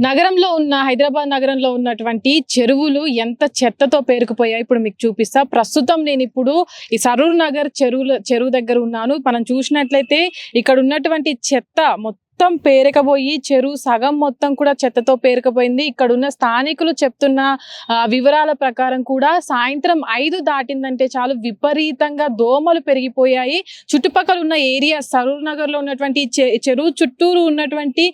నగరంలో ఉన్న హైదరాబాద్ నగరంలో ఉన్నటువంటి చెరువులు ఎంత చెత్తతో పేరుకుపోయాయి ఇప్పుడు మీకు చూపిస్తా. ప్రస్తుతం నేను ఇప్పుడు ఈ సరూర్ నగర్ చెరువు దగ్గర ఉన్నాను. మనం చూసినట్లయితే ఇక్కడ ఉన్నటువంటి చెత్త మొత్తం పేరుకుపోయి చెరువు సగం మొత్తం కూడా చెత్తతో పేరుకుపోయింది. ఇక్కడ ఉన్న స్థానికులు చెప్తున్న వివరాల ప్రకారం కూడా సాయంత్రం 5 దాటిందంటే చాలు విపరీతంగా దోమలు పెరిగిపోయాయి. చుట్టుపక్కల ఉన్న ఏరియా సరూర్ నగర్ లో ఉన్నటువంటి చెరువు చుట్టూరు ఉన్నటువంటి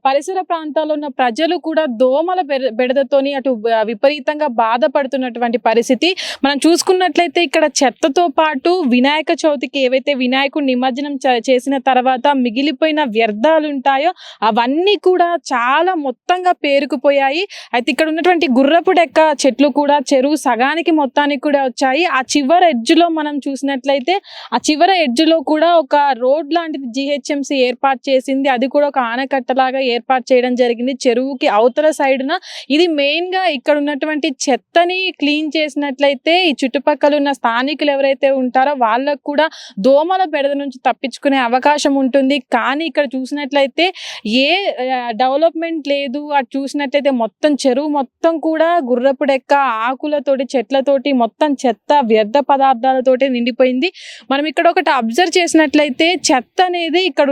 పరిసర ప్రాంతాల్లో ఉన్న ప్రజలు కూడా దోమల బెడదతోని అటు విపరీతంగా బాధపడుతున్నటువంటి పరిస్థితి మనం చూసుకున్నట్లయితే ఇక్కడ చెత్తతో పాటు వినాయక చవితికి ఏవైతే వినాయకుడు నిమజ్జనం చేసిన తర్వాత మిగిలిపోయిన వ్యర్థాలు ఉంటాయో అవన్నీ కూడా చాలా మొత్తంగా పేరుకుపోయాయి. అయితే ఇక్కడ ఉన్నటువంటి గుర్రపు డెక్క చెట్లు కూడా చెరువు సగానికి మొత్తానికి కూడా వచ్చాయి. ఆ చివరి ఎడ్జ్ లో మనం చూసినట్లయితే ఆ చివరి ఎడ్జ్ లో కూడా ఒక రోడ్ లాంటిది GHMC ఏర్పాటు చేసింది. అది కూడా ఒక ఆనకట్టలాగా ఏర్పాటు చేయడం జరిగింది చెరువుకి అవతల సైడ్న. ఇది మెయిన్ గా ఇక్కడ ఉన్నటువంటి చెత్తని క్లీన్ చేసినట్లయితే ఈ చుట్టుపక్కల ఉన్న స్థానికులు ఎవరైతే ఉంటారో వాళ్ళకు కూడా దోమల బెడద నుంచి తప్పించుకునే అవకాశం ఉంటుంది. కానీ ఇక్కడ చూసినట్లయితే ఏ డెవలప్మెంట్ లేదు. అది చూసినట్లయితే మొత్తం చెరువు మొత్తం కూడా గుర్రపు డెక్క ఆకులతోటి చెట్లతోటి మొత్తం చెత్త వ్యర్థ పదార్థాలతోటి నిండిపోయింది. మనం ఇక్కడ ఒకటి అబ్జర్వ్ చేసినట్లయితే చెత్త అనేది ఇక్కడ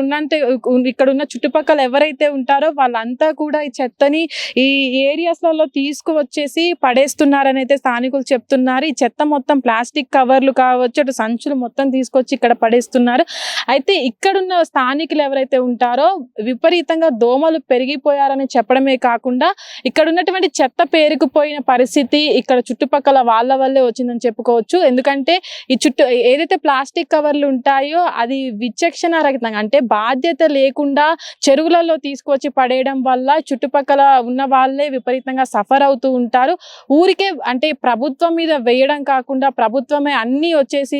ఉన్న చుట్టుపక్కల ఎవరైతే ఉంటారో వాళ్ళంతా కూడా ఈ చెత్తని ఈ ఏరియాస్లలో తీసుకువచ్చేసి పడేస్తున్నారని అయితే స్థానికులు చెప్తున్నారు. ఈ చెత్త మొత్తం ప్లాస్టిక్ కవర్లు కావచ్చు, అటు సంచులు మొత్తం తీసుకొచ్చి ఇక్కడ పడేస్తున్నారు. అయితే ఇక్కడున్న స్థానికులు ఎవరైతే ఉంటారో విపరీతంగా దోమలు పెరిగిపోయారని చెప్పడమే కాకుండా ఇక్కడ ఉన్నటువంటి చెత్త పేరుకుపోయిన పరిస్థితి ఇక్కడ చుట్టుపక్కల వాళ్ళ వల్లే వచ్చిందని చెప్పుకోవచ్చు. ఎందుకంటే ఈ ఏదైతే ప్లాస్టిక్ కవర్లు ఉంటాయో అది విచక్షణ రహితంగా అంటే బాధ్యత లేకుండా చెరువులలో తీసుకొచ్చి పడేయడం వల్ల చుట్టుపక్కల ఉన్న వాళ్ళే విపరీతంగా సఫర్ అవుతూ ఉంటారు. ఊరికే అంటే ప్రభుత్వం మీద వేయడం కాకుండా ప్రభుత్వమే అన్ని వచ్చేసి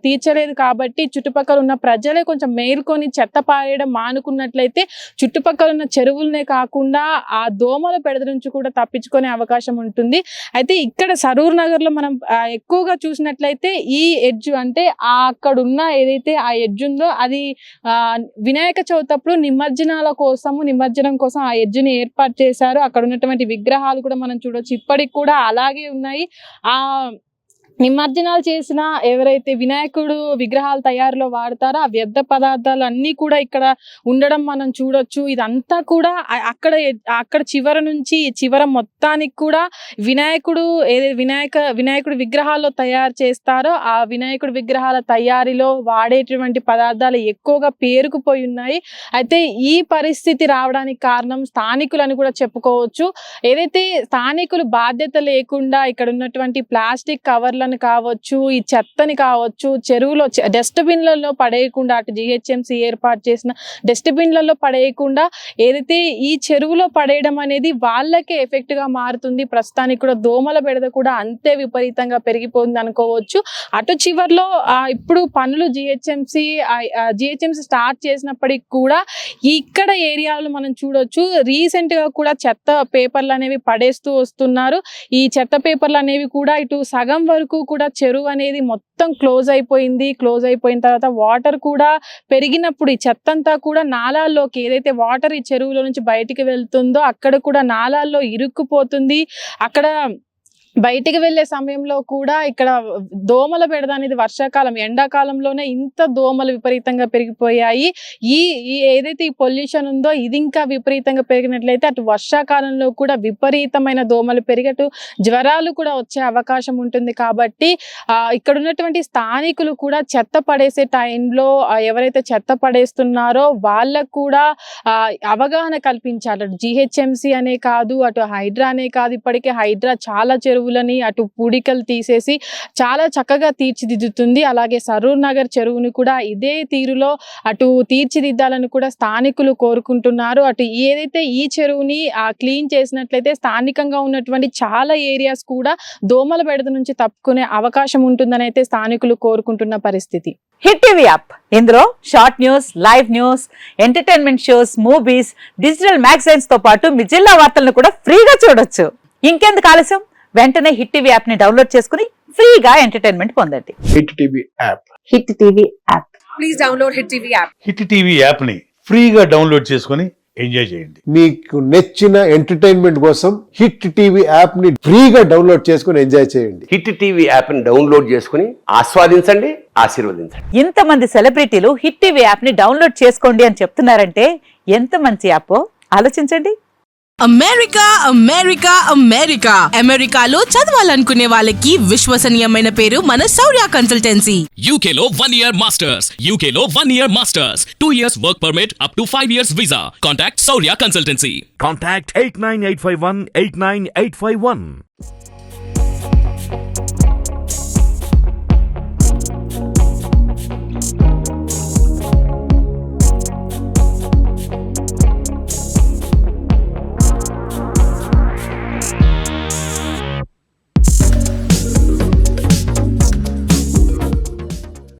తీర్చలేదు కాబట్టి చుట్టుపక్కల ఉన్న ప్రజలే కొంచెం మేల్కొని చెత్త పారేయడం మానుకున్నట్లయితే చుట్టుపక్కల ఉన్న చెరువులనే కాకుండా ఆ దోమల బెడద నుంచి కూడా తప్పించుకునే అవకాశం ఉంటుంది. అయితే ఇక్కడ సరూర్ నగర్ లో మనం ఎక్కువగా చూసినట్లయితే ఈ ఎడ్జ్ అంటే అక్కడ ఉన్న ఏదైతే ఆ ఎడ్జ్ ఉందో అది వినాయక చవితి అప్పుడు నిమజ్జనం కోసం ఆ ఎడ్జ్ ని ఏర్పాటు చేశారు. అక్కడ ఉన్నటువంటి విగ్రహాలు కూడా మనం చూడొచ్చు, ఇప్పటికి కూడా అలాగే ఉన్నాయి. ఆ నిమజ్జనాలు చేసిన ఎవరైతే వినాయకుడు విగ్రహాల తయారీలో వాడతారో ఆ వ్యర్థ పదార్థాలు అన్ని కూడా ఇక్కడ ఉండడం మనం చూడొచ్చు. ఇదంతా కూడా అక్కడ చివర నుంచి చివర మొత్తానికి కూడా వినాయకుడు విగ్రహాల్లో తయారు చేస్తారో ఆ వినాయకుడు విగ్రహాల తయారీలో వాడేటువంటి పదార్థాలు ఎక్కువగా పేరుకుపోయి ఉన్నాయి. అయితే ఈ పరిస్థితి రావడానికి కారణం స్థానికులని కూడా చెప్పుకోవచ్చు. ఏదైతే స్థానికులు బాధ్యత లేకుండా ఇక్కడ ఉన్నటువంటి ప్లాస్టిక్ కవర్ల కావచ్చు, ఈ చెత్తని కావచ్చు చెరువులో డస్ట్బిన్లలో పడేయకుండా అటు GHMC ఏర్పాటు చేసిన డస్ట్బిన్లలో పడేయకుండా ఏదైతే ఈ చెరువులో పడేయడం అనేది వాళ్ళకే ఎఫెక్ట్ గా మారుతుంది. ప్రస్తుతానికి కూడా దోమల బెడద కూడా అంతే విపరీతంగా పెరిగిపోతుంది అనుకోవచ్చు. అటు చివర్లో ఇప్పుడు పనులు GHMC స్టార్ట్ చేసినప్పటికి కూడా ఇక్కడ ఏరియాలో మనం చూడొచ్చు రీసెంట్ గా కూడా చెత్త పేపర్లు అనేవి పడేస్తూ వస్తున్నారు. ఈ చెత్త పేపర్లు అనేవి కూడా ఇటు సగం వరకు కూడా చెరువు అనేది మొత్తం క్లోజ్ అయిపోయిన తర్వాత వాటర్ కూడా పెరిగినప్పుడు ఈ చెత్త అంతా కూడా నాలాల్లోకి ఏదైతే వాటర్ ఈ చెరువులో నుంచి బయటికి వెళ్తుందో అక్కడ కూడా నాలాల్లో ఇరుక్కుపోతుంది. అక్కడ బయటికి వెళ్లే సమయంలో కూడా ఇక్కడ దోమల బెడద అనేది వర్షాకాలం ఎండాకాలంలోనే ఇంత దోమలు విపరీతంగా పెరిగిపోయాయి. ఈ ఏదైతే ఈ పొల్యూషన్ ఉందో ఇది ఇంకా విపరీతంగా పెరిగినట్లయితే అటు వర్షాకాలంలో కూడా విపరీతమైన దోమలు పెరిగటు జ్వరాలు కూడా వచ్చే అవకాశం ఉంటుంది. కాబట్టి ఇక్కడ ఉన్నటువంటి స్థానికులు కూడా చెత్త పడేసే టైంలో ఎవరైతే చెత్త పడేస్తున్నారో వాళ్ళకు కూడా అవగాహన కల్పించాలి. అటు GHMC అనే కాదు, అటు హైడ్రా అనే కాదు, ఇప్పటికే హైడ్రా చాలా చెరువులని అటు పూడికలు తీసేసి చాలా చక్కగా తీర్చిదిద్దుతుంది. అలాగే సరూర్ నగర్ చెరువుని కూడా ఇదే తీరులో అటు తీర్చిదిద్దాలని కూడా స్థానికులు కోరుకుంటున్నారు. అటు ఏదైతే ఈ చెరువుని క్లీన్ చేసినట్లయితే స్థానికంగా ఉన్నటువంటి చాలా ఏరియాస్ కూడా దోమల బెడద నుంచి తప్పుకునే అవకాశం ఉంటుందని అయితే స్థానికులు కోరుకుంటున్న పరిస్థితి. హిట్ టీవీ యాప్ ఇందులో short news, live news, entertainment shows, movies, digital magazines తో పాటు మీ జిల్లా వార్తలను కూడా ఫ్రీగా చూడొచ్చు. ఇంకెందుకు ఆలస్యం, వెంటనే హిట్ టీవీ యాప్ ని డౌన్లోడ్ చేసుకుని ఫ్రీగా ఎంటర్టైన్మెంట్ పొందండి. Hit TV app. Hit TV app. Please download hit TV app. Hit TV app ని ఫ్రీగా డౌన్లోడ్ చేసుకుని ఎంజాయ్ చేయండి. మీకు నచ్చిన ఎంటర్టైన్మెంట్ కోసం హిట్ టీవీ యాప్ ని ఫ్రీగా డౌన్లోడ్ చేసుకుని ఎంజాయ్ చేయండి. హిట్ టీవీ యాప్ని డౌన్లోడ్ చేసుకుని ఆస్వాదించండి, ఆశీర్వదించండి. ఇంతమంది సెలబ్రిటీలు హిట్ టీవీ యాప్ ని డౌన్లోడ్ చేసుకోండి అని చెప్తున్నారంటే ఎంత మంచి యాప్ ఆలోచించండి. అమెరికా అమెరికా అమెరికా అమెరికాలో చదవాలనుకునే వాళ్ళకి విశ్వసనీయమైన పేరు మన శౌర్య consultancy. UK Law 1 Year Masters. UK Law 1 Year Masters. 2 years work permit up to 5 years visa. Contact Saurya Consultancy. Contact 89851 89851.